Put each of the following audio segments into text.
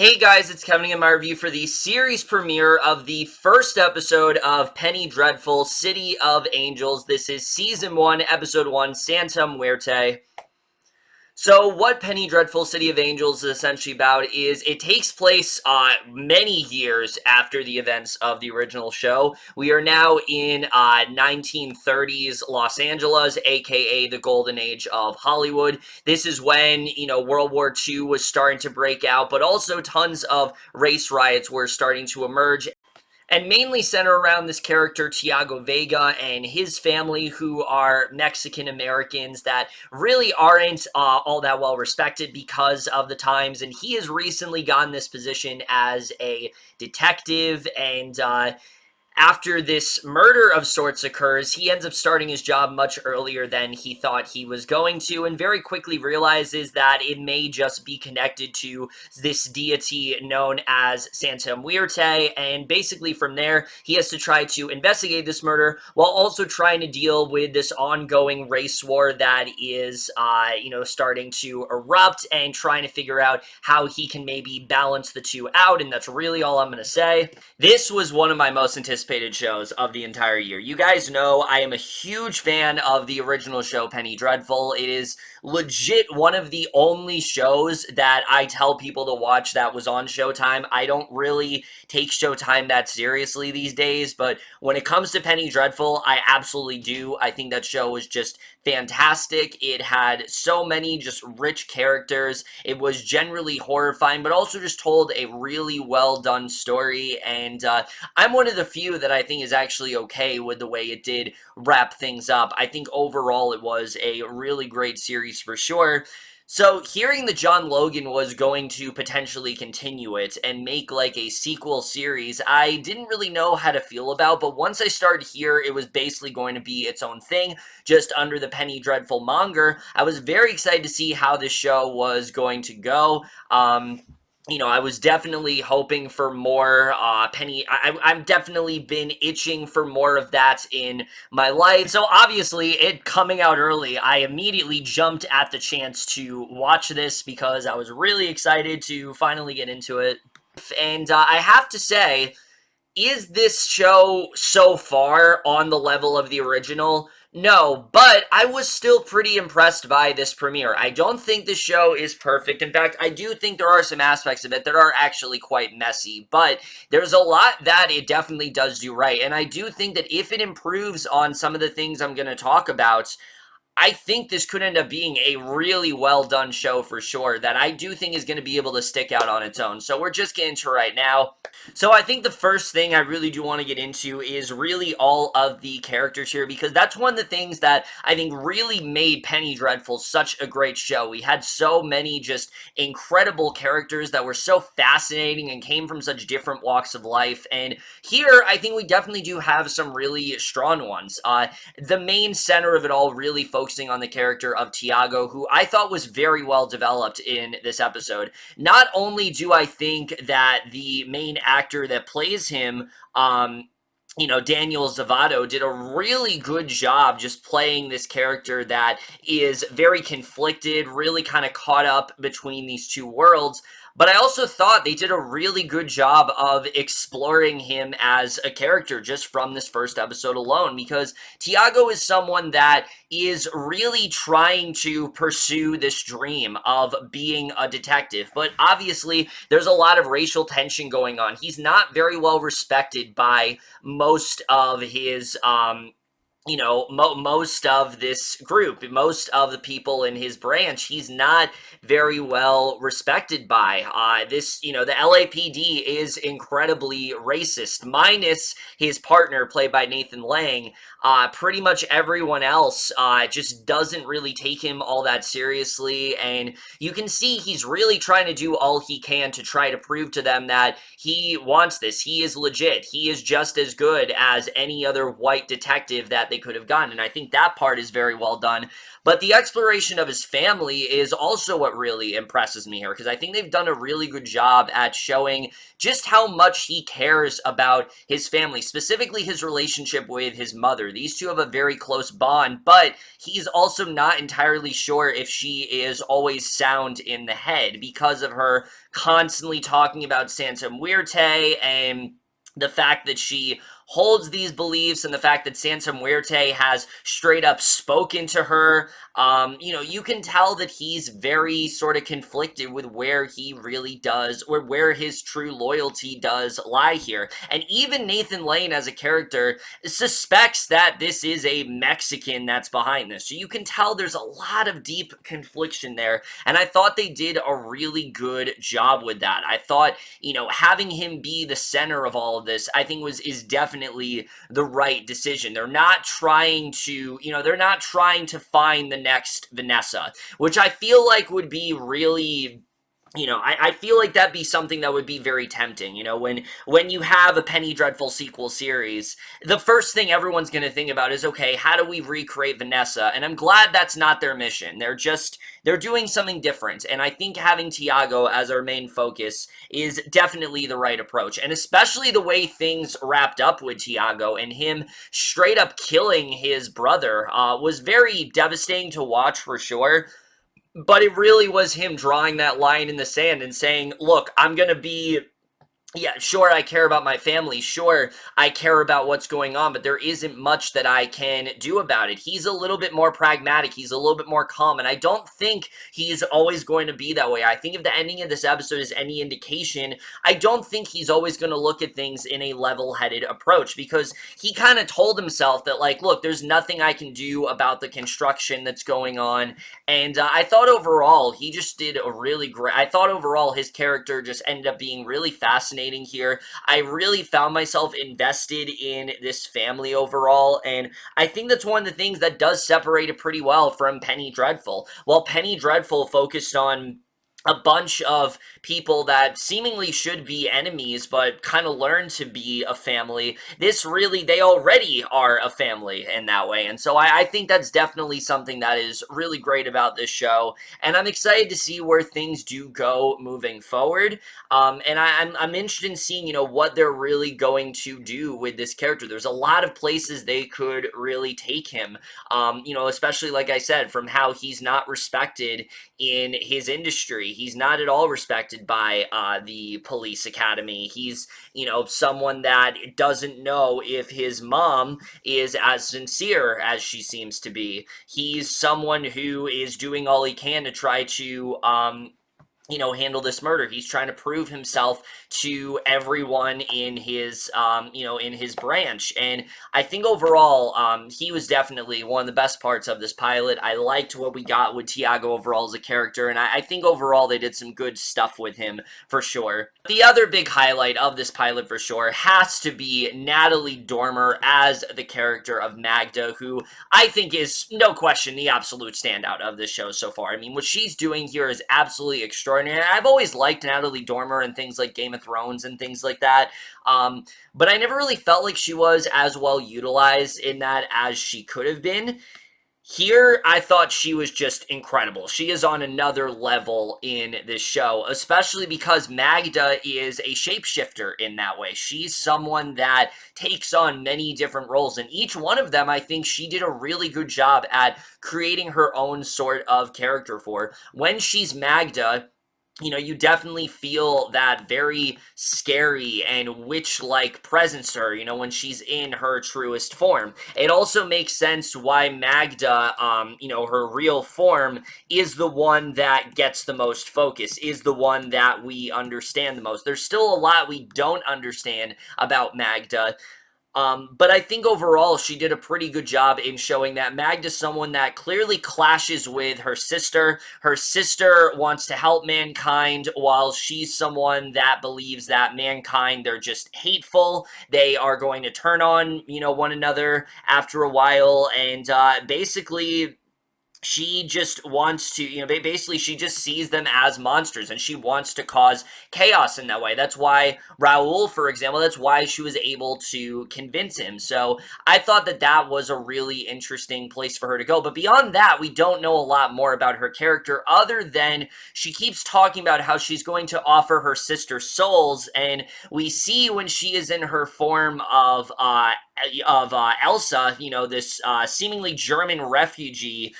Hey guys, it's Kevin in my review for the series premiere of the first episode of Penny Dreadful City of Angels. This is Season 1, Episode 1, Santa Muerte. So what Penny Dreadful City of Angels is essentially about is it takes place many years after the events of the original show. We are now in 1930s Los Angeles, aka the golden age of Hollywood. This is when, World War II was starting to break out, but also tons of race riots were starting to emerge, and mainly center around this character Tiago Vega and his family, who are Mexican Americans that really aren't all that well respected because of the times, and he has recently gotten this position as a detective, and after this murder of sorts occurs, he ends up starting his job much earlier than he thought he was going to, and very quickly realizes that it may just be connected to this deity known as Santa Muerte, and basically from there, he has to try to investigate this murder while also trying to deal with this ongoing race war that is, starting to erupt, and trying to figure out how he can maybe balance the two out, and that's really all I'm going to say. This was one of my most anticipated shows of the entire year. You guys know I am a huge fan of the original show, Penny Dreadful. It is legit one of the only shows that I tell people to watch that was on Showtime. I don't really take Showtime that seriously these days, but when it comes to Penny Dreadful, I absolutely do. I think that show was just fantastic. It had so many just rich characters. It was generally horrifying, but also just told a really well done story, and I'm one of the few that I think is actually okay with the way it did wrap things up. I think overall it was a really great series for sure. So hearing that John Logan was going to potentially continue it and make like a sequel series, I didn't really know how to feel about, but once I started here, it was basically going to be its own thing, just under the Penny Dreadful monger. I was very excited to see how this show was going to go. I was definitely hoping for more Penny. I've definitely been itching for more of that in my life. So obviously, it coming out early, I immediately jumped at the chance to watch this because I was really excited to finally get into it. And I have to say, is this show so far on the level of the original? No, but I was still pretty impressed by this premiere. I don't think the show is perfect. In fact, I do think there are some aspects of it that are actually quite messy, but there's a lot that it definitely does do right. And I do think that if it improves on some of the things I'm going to talk about, I think this could end up being a really well done show for sure that I do think is going to be able to stick out on its own. So we're just getting to right now. So I think the first thing I really do want to get into is really all of the characters here, because that's one of the things that I think really made Penny Dreadful such a great show. We had so many just incredible characters that were so fascinating and came from such different walks of life. And here, I think we definitely do have some really strong ones. The main center of it all really focusing on the character of Tiago, who I thought was very well developed in this episode. Not only do I think that the main actor that plays him, Daniel Zovatto did a really good job just playing this character that is very conflicted, really kind of caught up between these two worlds. But I also thought they did a really good job of exploring him as a character just from this first episode alone, because Tiago is someone that is really trying to pursue this dream of being a detective. But obviously, there's a lot of racial tension going on. He's not very well respected by most of his most of this group, most of the people in his branch, he's not very well respected by. The LAPD is incredibly racist, minus his partner, played by Nathan Lang. Pretty much everyone else just doesn't really take him all that seriously, and you can see he's really trying to do all he can to try to prove to them that he wants this. He is legit. He is just as good as any other white detective that they could have gotten. And I think that part is very well done. But the exploration of his family is also what really impresses me here, because I think they've done a really good job at showing just how much he cares about his family, specifically his relationship with his mother. These two have a very close bond, but he's also not entirely sure if she is always sound in the head because of her constantly talking about Santa Muerte and the fact that she holds these beliefs and the fact that Santa Muerte has straight up spoken to her. You can tell that he's very sort of conflicted with where he really does, or where his true loyalty does lie here. And even Nathan Lane as a character suspects that this is a Mexican that's behind this. So you can tell there's a lot of deep confliction there. And I thought they did a really good job with that. I thought, having him be the center of all of this, I think is definitely the right decision. They're not trying to, find the next Vanessa, which I feel like would be really, I feel like that'd be something that would be very tempting. When you have a Penny Dreadful sequel series, the first thing everyone's going to think about is, okay, how do we recreate Vanessa? And I'm glad that's not their mission. They're doing something different. And I think having Tiago as our main focus is definitely the right approach. And especially the way things wrapped up with Tiago and him straight up killing his brother was very devastating to watch for sure. But it really was him drawing that line in the sand and saying, look, I'm going to be yeah, sure, I care about my family. Sure, I care about what's going on, but there isn't much that I can do about it. He's a little bit more pragmatic. He's a little bit more calm, and I don't think he's always going to be that way. I think if the ending of this episode is any indication, I don't think he's always going to look at things in a level-headed approach, because he kind of told himself that, like, look, there's nothing I can do about the construction that's going on, and I thought overall, he just did a really great, I thought overall his character just ended up being really fascinating here. I really found myself invested in this family overall, and I think that's one of the things that does separate it pretty well from Penny Dreadful. While Penny Dreadful focused on a bunch of people that seemingly should be enemies but kind of learn to be a family, they already are a family in that way. And so I think that's definitely something that is really great about this show, and I'm excited to see where things do go moving forward. And I'm interested in seeing, what they're really going to do with this character. There's a lot of places they could really take him, especially, like I said, from how he's not respected in his industry. He's not at all respected by the police academy. He's, someone that doesn't know if his mom is as sincere as she seems to be. He's someone who is doing all he can to try to, handle this murder. He's trying to prove himself to everyone in his, in his branch. And I think overall, he was definitely one of the best parts of this pilot. I liked what we got with Tiago overall as a character, and I think overall they did some good stuff with him for sure. The other big highlight of this pilot for sure has to be Natalie Dormer as the character of Magda, who I think is, no question, the absolute standout of this show so far. I mean, what she's doing here is absolutely extraordinary. I've always liked Natalie Dormer and things like Game of Thrones and things like that, but I never really felt like she was as well utilized in that as she could have been. Here, I thought she was just incredible. She is on another level in this show, especially because Magda is a shapeshifter in that way. She's someone that takes on many different roles, and each one of them, I think she did a really good job at creating her own sort of character for. When she's Magda, you definitely feel that very scary and witch-like presence to her, when she's in her truest form. It also makes sense why Magda, her real form, is the one that gets the most focus, is the one that we understand the most. There's still a lot we don't understand about Magda, but I think overall she did a pretty good job in showing that Magda's someone that clearly clashes with her sister. Her sister wants to help mankind, while she's someone that believes that mankind, they're just hateful. They are going to turn on, one another after a while, and basically she just wants to, basically she just sees them as monsters and she wants to cause chaos in that way. That's why Raul, for example, that's why she was able to convince him. So I thought that that was a really interesting place for her to go. But beyond that, we don't know a lot more about her character other than she keeps talking about how she's going to offer her sister souls. And we see when she is in her form of Elsa, this seemingly German refugee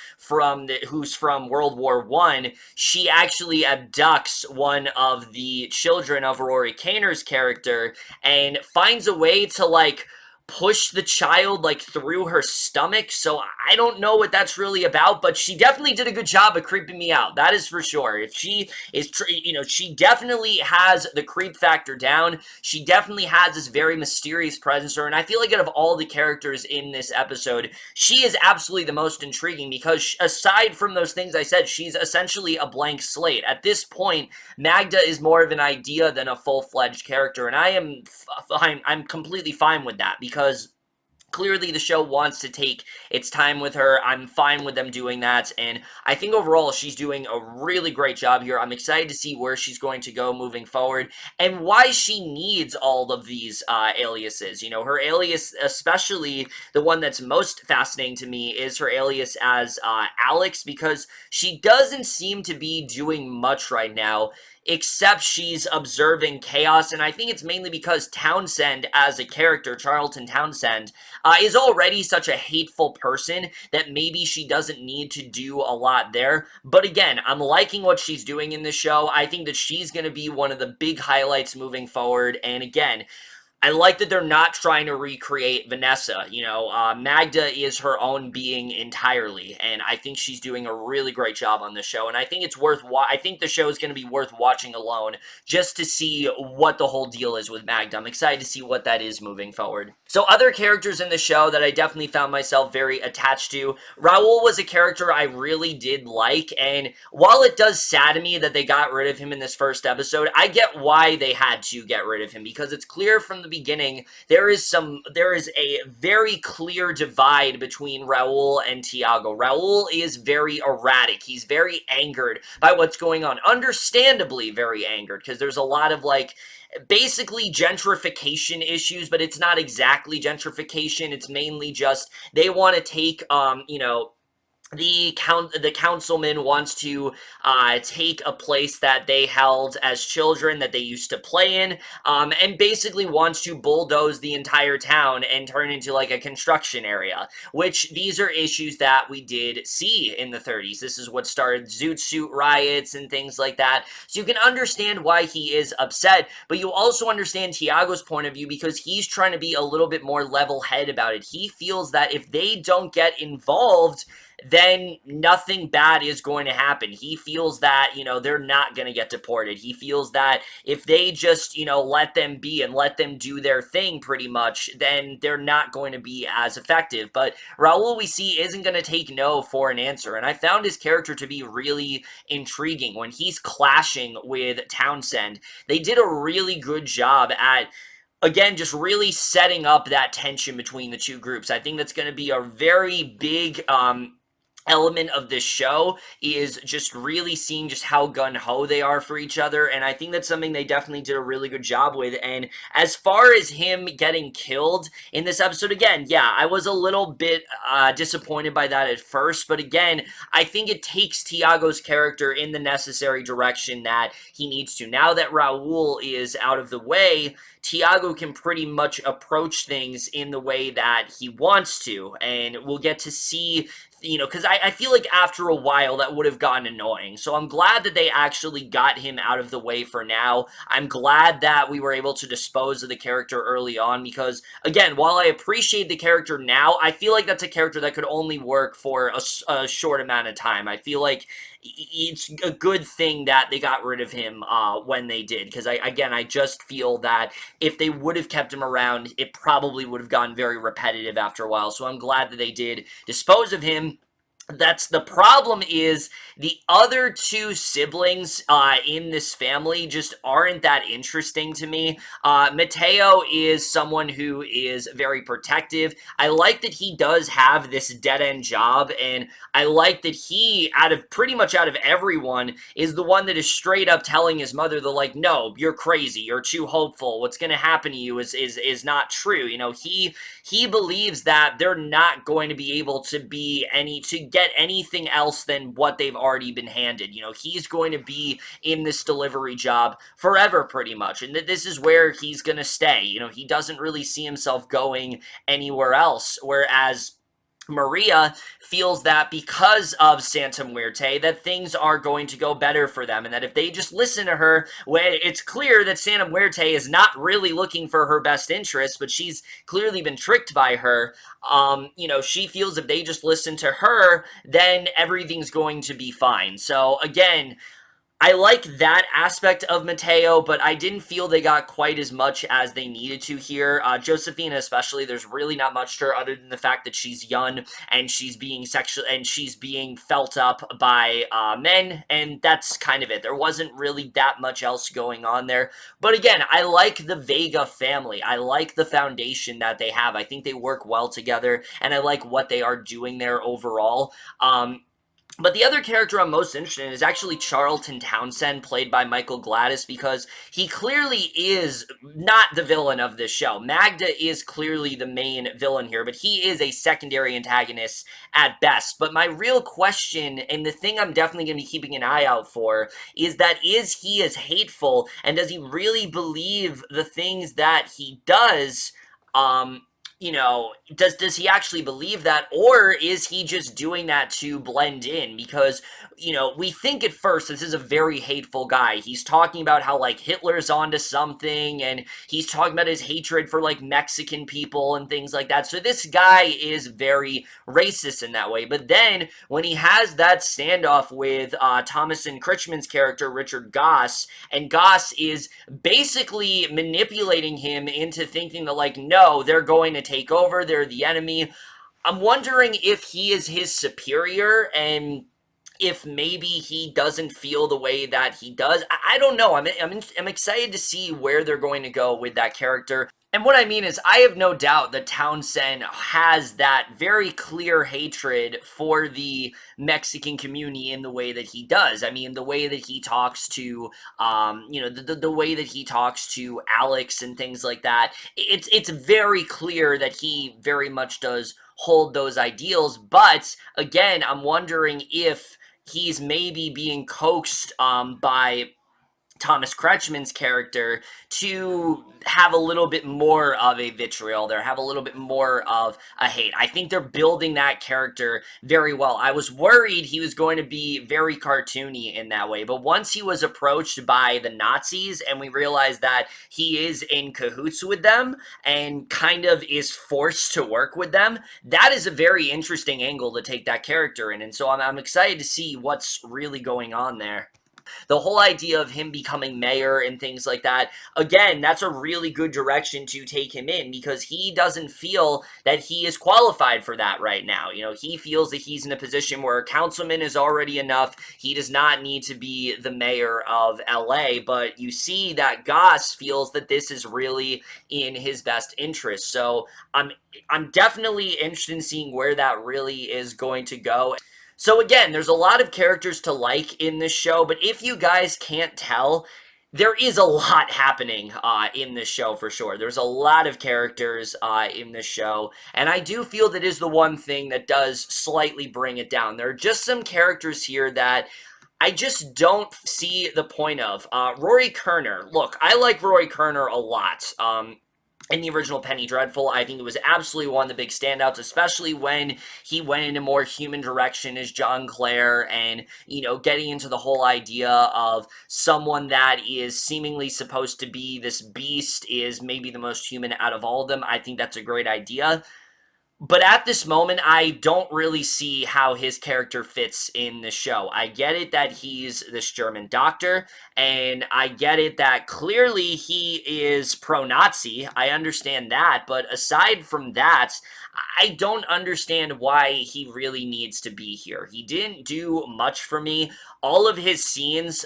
who's from World War One. She actually abducts one of the children of Rory Kinnear's character and finds a way to push the child through her stomach. So I don't know what that's really about, but she definitely did a good job of creeping me out. That is for sure. If she is, she definitely has the creep factor down. She definitely has this very mysterious presence to her, and I feel like out of all the characters in this episode, she is absolutely the most intriguing because aside from those things I said, she's essentially a blank slate. At this point, Magda is more of an idea than a full-fledged character, and I'm completely fine with that because clearly the show wants to take its time with her. I'm fine with them doing that, and I think overall she's doing a really great job here. I'm excited to see where she's going to go moving forward and why she needs all of these aliases. Her alias, especially the one that's most fascinating to me, is her alias as Alex, because she doesn't seem to be doing much right now except she's observing chaos, and I think it's mainly because Townsend as a character, Charlton Townsend, is already such a hateful person that maybe she doesn't need to do a lot there. But again, I'm liking what she's doing in this show. I think that she's going to be one of the big highlights moving forward. And again, I like that they're not trying to recreate Vanessa. Magda is her own being entirely, and I think she's doing a really great job on this show. And I think it's I think the show is going to be worth watching alone just to see what the whole deal is with Magda. I'm excited to see what that is moving forward. So other characters in the show that I definitely found myself very attached to, Raul was a character I really did like, and while it does sadden me that they got rid of him in this first episode, I get why they had to get rid of him, because it's clear from the beginning there is a very clear divide between Raul and Tiago. Raul is very erratic. He's very angered by what's going on. Understandably very angered, because there's a lot of basically gentrification issues, but it's not exactly gentrification. It's mainly just they want to take the councilman wants to take a place that they held as children that they used to play in, and basically wants to bulldoze the entire town and turn into a construction area, which these are issues that we did see in the 30s. This is what started Zoot Suit riots and things like that. So you can understand why he is upset, but you also understand Tiago's point of view because he's trying to be a little bit more level-headed about it. He feels that if they don't get involved, then nothing bad is going to happen. He feels that, they're not going to get deported. He feels that if they just, let them be and let them do their thing pretty much, then they're not going to be as effective. But Raul, we see, isn't going to take no for an answer. And I found his character to be really intriguing. When he's clashing with Townsend, they did a really good job at, again, just really setting up that tension between the two groups. I think that's going to be a very big element of this show, is just really seeing just how gun-ho they are for each other, and I think that's something they definitely did a really good job with. And as far as him getting killed in this episode, again, yeah, I was a little bit disappointed by that at first, but again, I think it takes Tiago's character in the necessary direction that he needs to. Now that Raul is out of the way, Tiago can pretty much approach things in the way that he wants to, and we'll get to see, because I feel like after a while that would have gotten annoying. So I'm glad that they actually got him out of the way for now. I'm glad that we were able to dispose of the character early on because, again, while I appreciate the character now, I feel like that's a character that could only work for a short amount of time. I feel like it's a good thing that they got rid of him when they did, because I just feel that if they would have kept him around, it probably would have gotten very repetitive after a while. So I'm glad that they did dispose of him. That's the problem is the other two siblings in this family just aren't that interesting to me. Mateo is someone who is very protective. I like that he does have this dead-end job, and I like that he, pretty much out of everyone, is the one that is straight up telling his mother, they're like, no, you're crazy, you're too hopeful, what's gonna happen to you is not true. You know, he believes that they're not going to be able to get anything else than what they've already been handed. You know, he's going to be in this delivery job forever pretty much, and this is where he's going to stay. You know, he doesn't really see himself going anywhere else, whereas Maria feels that because of Santa Muerte that things are going to go better for them, and that if they just listen to her, when it's clear that Santa Muerte is not really looking for her best interests, but she's clearly been tricked by her. You know, she feels if they just listen to her, then everything's going to be fine. So again, I like that aspect of Mateo, but I didn't feel they got quite as much as they needed to here. Josephina, especially, there's really not much to her other than the fact that she's young and she's being felt up by men, and that's kind of it. There wasn't really that much else going on there. But again, I like the Vega family. I like the foundation that they have. I think they work well together, and I like what they are doing there overall. But the other character I'm most interested in is actually Charlton Townsend, played by Michael Gladis, because he clearly is not the villain of this show. Magda is clearly the main villain here, but he is a secondary antagonist at best. But my real question, and the thing I'm definitely going to be keeping an eye out for, is he as hateful, and does he really believe the things that he does? Um, you know, does he actually believe that, or is he just doing that to blend in? Because, you know, we think at first this is a very hateful guy. He's talking about how, like, Hitler's onto something, and he's talking about his hatred for, like, Mexican people and things like that. So this guy is very racist in that way. But then when he has that standoff with Thomasin Kretschmann's character Richard Goss, and Goss is basically manipulating him into thinking that, like, no, they're going to take over, they're the enemy. I'm wondering if he is his superior, and if maybe he doesn't feel the way that he does. I don't know. I'm excited to see where they're going to go with that character. And what I mean is, I have no doubt that Townsend has that very clear hatred for the Mexican community in the way that he does. I mean, the way that he talks to, you know, the way that he talks to Alex and things like that. It's very clear that he very much does hold those ideals. But again, I'm wondering if he's maybe being coaxed by Thomas Kretschmann's character to have a little bit more of a vitriol there, have a little bit more of a hate. I think they're building that character very well. I was worried he was going to be very cartoony in that way, but once he was approached by the Nazis and we realized that he is in cahoots with them and kind of is forced to work with them, that is a very interesting angle to take that character in, and so I'm excited to see what's really going on there. The whole idea of him becoming mayor and things like that, again, that's a really good direction to take him in, because he doesn't feel that he is qualified for that right now. You know, he feels that he's in a position where a councilman is already enough. He does not need to be the mayor of LA, but you see that Goss feels that this is really in his best interest. So I'm definitely interested in seeing where that really is going to go. So again, there's a lot of characters to like in this show, but if you guys can't tell, there is a lot happening in this show for sure. There's a lot of characters in this show, and I do feel that is the one thing that does slightly bring it down. There are just some characters here that I just don't see the point of. Rory Kerner. Look, I like Rory Kerner a lot. In the original Penny Dreadful, I think it was absolutely one of the big standouts, especially when he went in a more human direction as John Clare, and, you know, getting into the whole idea of someone that is seemingly supposed to be this beast is maybe the most human out of all of them. I think that's a great idea. But at this moment, I don't really see how his character fits in the show. I get it that he's this German doctor, and I get it that clearly he is pro-Nazi. I understand that, but aside from that, I don't understand why he really needs to be here. He didn't do much for me. All of his scenes,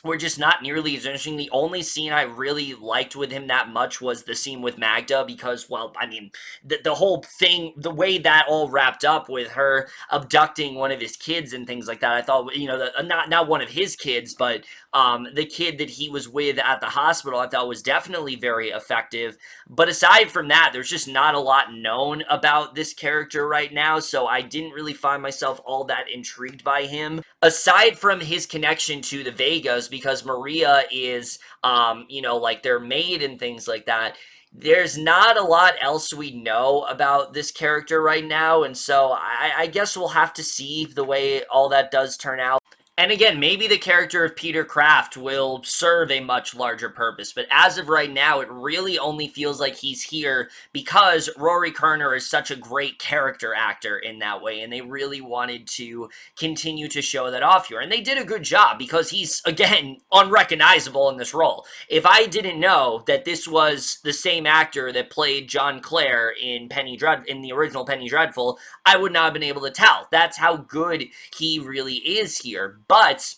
were just not nearly as interesting. The only scene I really liked with him that much was the scene with Magda because, well, I mean, the whole thing, the way that all wrapped up with her abducting one of his kids and things like that, I thought, not one of his kids, but the kid that he was with at the hospital, I thought was definitely very effective. But aside from that, there's just not a lot known about this character right now, so I didn't really find myself all that intrigued by him. Aside from his connection to the Vegas, because Maria is, like their maid and things like that, there's not a lot else we know about this character right now, and so I guess we'll have to see the way all that does turn out. And again, maybe the character of Peter Kraft will serve a much larger purpose, but as of right now, it really only feels like he's here because Rory Kerner is such a great character actor in that way, and they really wanted to continue to show that off here. And they did a good job because he's, again, unrecognizable in this role. If I didn't know that this was the same actor that played John Clare in in the original Penny Dreadful, I would not have been able to tell. That's how good he really is here. But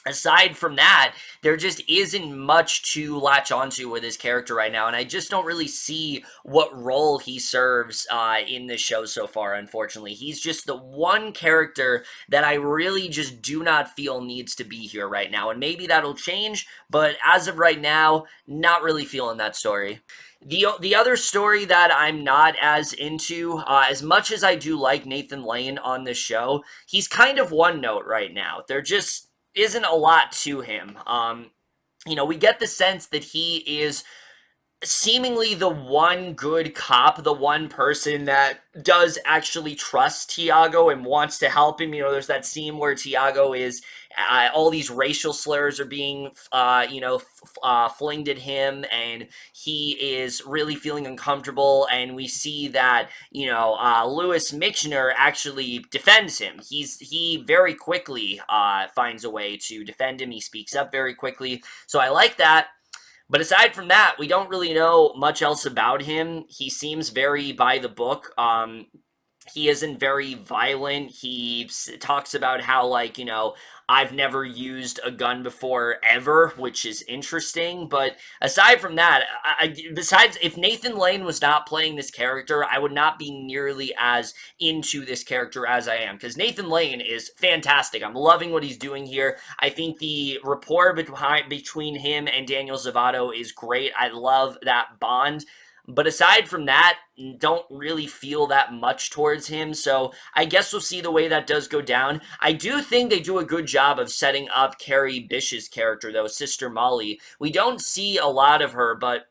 aside from that, there just isn't much to latch onto with his character right now, and I just don't really see what role he serves in this show so far, unfortunately. He's just the one character that I really just do not feel needs to be here right now, and maybe that'll change, but as of right now, not really feeling that story. The other story that I'm not as into, as much as I do like Nathan Lane on this show, he's kind of one note right now. There just isn't a lot to him. We get the sense that he is seemingly the one good cop, the one person that does actually trust Tiago and wants to help him. There's that scene where Tiago is, all these racial slurs are being, flinged at him, and he is really feeling uncomfortable, and we see that, Louis Michener actually defends him. He very quickly, finds a way to defend him. He speaks up very quickly, so I like that. But aside from that, we don't really know much else about him. He seems very by the book. He isn't very violent. He talks about how, like, I've never used a gun before ever, which is interesting. But aside from that, besides, if Nathan Lane was not playing this character, I would not be nearly as into this character as I am, because Nathan Lane is fantastic. I'm loving what he's doing here. I think the rapport between him and Daniel Zovatto is great. I love that bond. But aside from that, don't really feel that much towards him, so I guess we'll see the way that does go down. I do think they do a good job of setting up Kerry Bishé's character, though, Sister Molly. We don't see a lot of her, but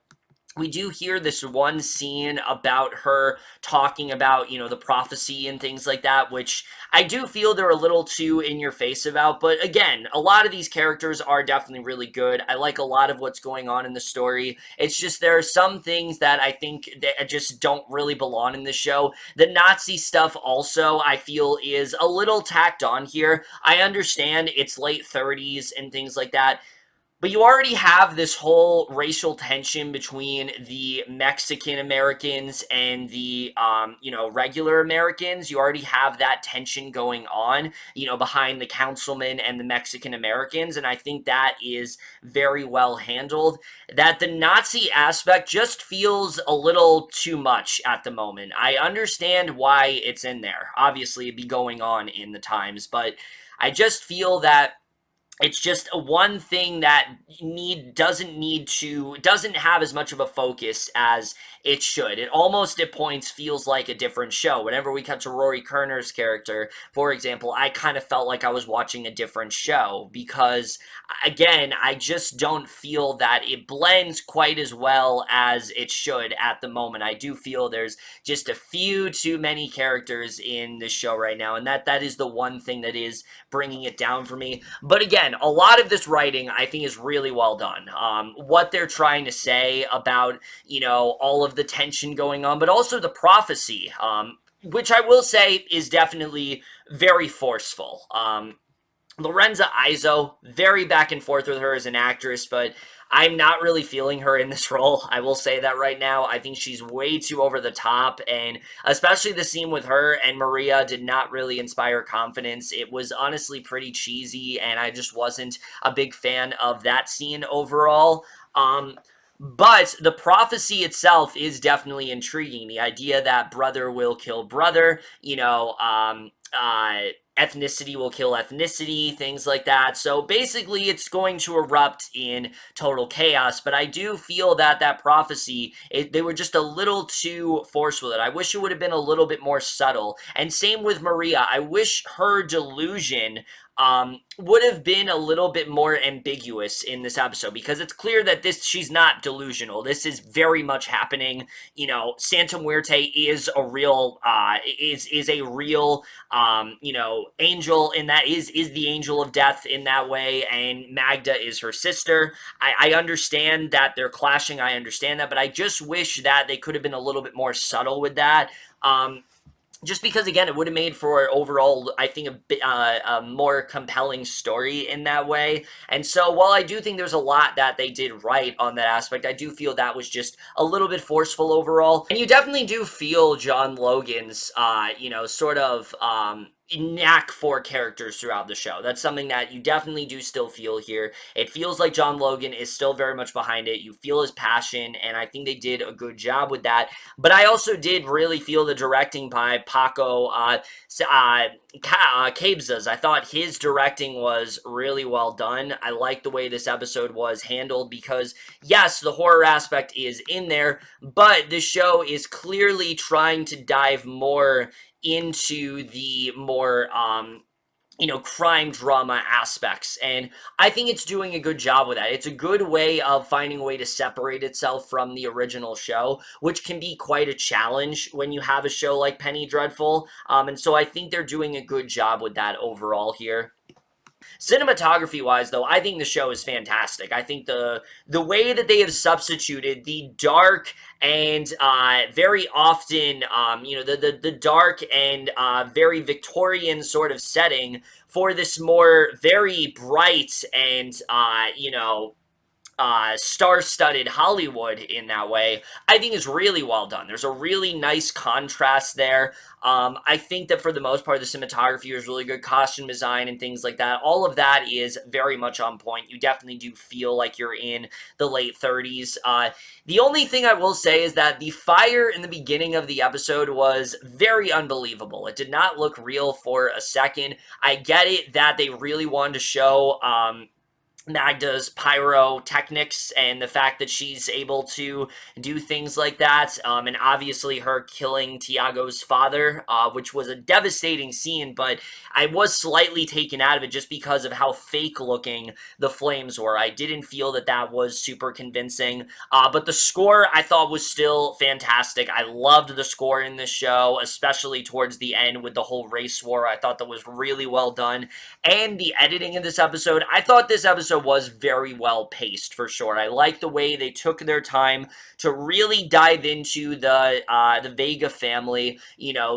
we do hear this one scene about her talking about, the prophecy and things like that, which I do feel they're a little too in your face about. But again, a lot of these characters are definitely really good. I like a lot of what's going on in the story. It's just there are some things that I think that just don't really belong in the show. The Nazi stuff also, I feel, is a little tacked on here. I understand it's late 30s and things like that, but you already have this whole racial tension between the Mexican Americans and the, regular Americans. You already have that tension going on, behind the councilman and the Mexican Americans, and I think that is very well handled. That the Nazi aspect just feels a little too much at the moment. I understand why it's in there. Obviously, it'd be going on in the times, but I just feel that it's just a one thing that doesn't have as much of a focus as it should. It almost at points feels like a different show. Whenever we cut to Rory Kerner's character, for example, I kind of felt like I was watching a different show because, again, I just don't feel that it blends quite as well as it should at the moment. I do feel there's just a few too many characters in this show right now, and that is the one thing that is bringing it down for me. But again, a lot of this writing I think is really well done. What they're trying to say about, all of the tension going on, but also the prophecy, which I will say is definitely very forceful. Lorenza Izo, very back and forth with her as an actress, but I'm not really feeling her in this role. I will say that right now. I think she's way too over the top, and especially the scene with her and Maria did not really inspire confidence. It was honestly pretty cheesy, and I just wasn't a big fan of that scene overall. But the prophecy itself is definitely intriguing. The idea that brother will kill brother, ethnicity will kill ethnicity, things like that. So basically, it's going to erupt in total chaos. But I do feel that that prophecy, they were just a little too forceful with it. I wish it would have been a little bit more subtle. And same with Maria. I wish her delusion would have been a little bit more ambiguous in this episode, because it's clear that she's not delusional. This is very much happening. Santa Muerte is a real is a real angel, and that is the angel of death in that way, and Magda is her sister. I understand that they're clashing. I understand that, but I just wish that they could have been a little bit more subtle with that. Just because, again, it would have made for overall, I think, a more compelling story in that way. And so while I do think there's a lot that they did right on that aspect, I do feel that was just a little bit forceful overall. And you definitely do feel John Logan's, sort of knack for characters throughout the show. That's something that you definitely do still feel here. It feels like John Logan is still very much behind it. You feel his passion, and I think they did a good job with that. But I also did really feel the directing by Paco Cabezas. I thought his directing was really well done. I like the way this episode was handled, because yes, the horror aspect is in there, but the show is clearly trying to dive more into the more crime drama aspects, and I think it's doing a good job with that. It's a good way of finding a way to separate itself from the original show, which can be quite a challenge when you have a show like Penny Dreadful, and so I think they're doing a good job with that overall here. Cinematography wise, though, I think the show is fantastic. I think the way that they have substituted the dark and very often, the dark and very Victorian sort of setting for this more very bright and star-studded Hollywood in that way, I think is really well done. There's a really nice contrast there. I think that for the most part, the cinematography is really good, costume design and things like that. All of that is very much on point. You definitely do feel like you're in the late 30s. The only thing I will say is that the fire in the beginning of the episode was very unbelievable. It did not look real for a second. I get it that they really wanted to show Magda's pyrotechnics and the fact that she's able to do things like that, and obviously her killing Tiago's father, which was a devastating scene, but I was slightly taken out of it just because of how fake looking the flames were. I didn't feel that that was super convincing, but the score I thought was still fantastic. I loved the score in this show, especially towards the end with the whole race war. I thought that was really well done, and the editing in this episode, I thought this episode was very well paced for sure. I like the way they took their time to really dive into the Vega family,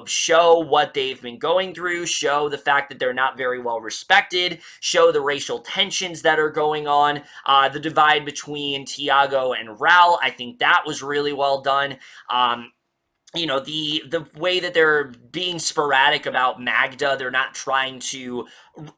show what they've been going through, show the fact that they're not very well respected, show the racial tensions that are going on, the divide between Tiago and Raul. I think that was really well done. The way that they're being sporadic about Magda, they're not trying to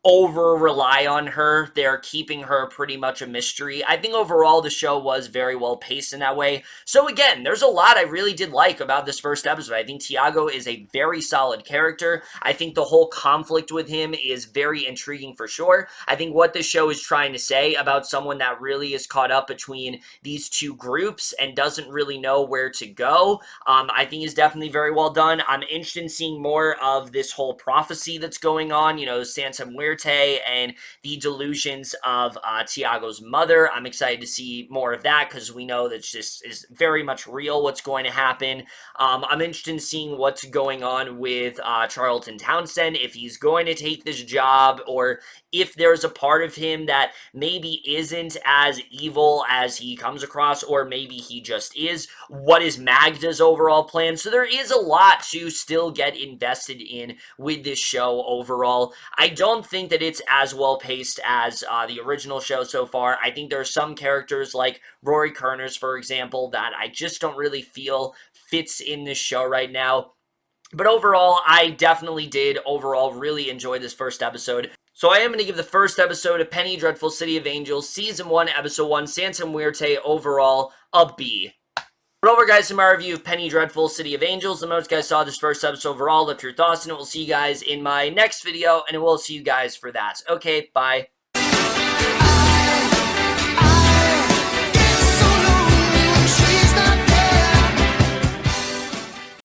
over rely on her. They're keeping her pretty much a mystery. I think overall the show was very well paced in that way. So again, there's a lot I really did like about this first episode. I think Tiago is a very solid character. I think the whole conflict with him is very intriguing for sure. I think what this show is trying to say about someone that really is caught up between these two groups and doesn't really know where to go, I think is definitely very well done. I'm interested in seeing more of this whole prophecy that's going on, Santa Muerte and the delusions of Tiago's mother. I'm excited to see more of that, because we know that this is very much real, what's going to happen. I'm interested in seeing what's going on with Charlton Townsend, if he's going to take this job, or if there's a part of him that maybe isn't as evil as he comes across, or maybe he just is. What is Magda's overall plan plan. So there is a lot to still get invested in with this show overall. I don't think that it's as well paced as the original show so far. I think there are some characters like Rory Kerners, for example, that I just don't really feel fits in this show right now. But overall, I definitely did overall really enjoy this first episode. So I am going to give the first episode of Penny Dreadful City of Angels, Season 1, Episode 1, Santa Muerte, overall, a B. But over, guys, to my review of Penny Dreadful City of Angels. Let me know what you guys saw this first episode overall. Left your thoughts, and we'll see you guys in my next video, and we'll see you guys for that. Okay, bye.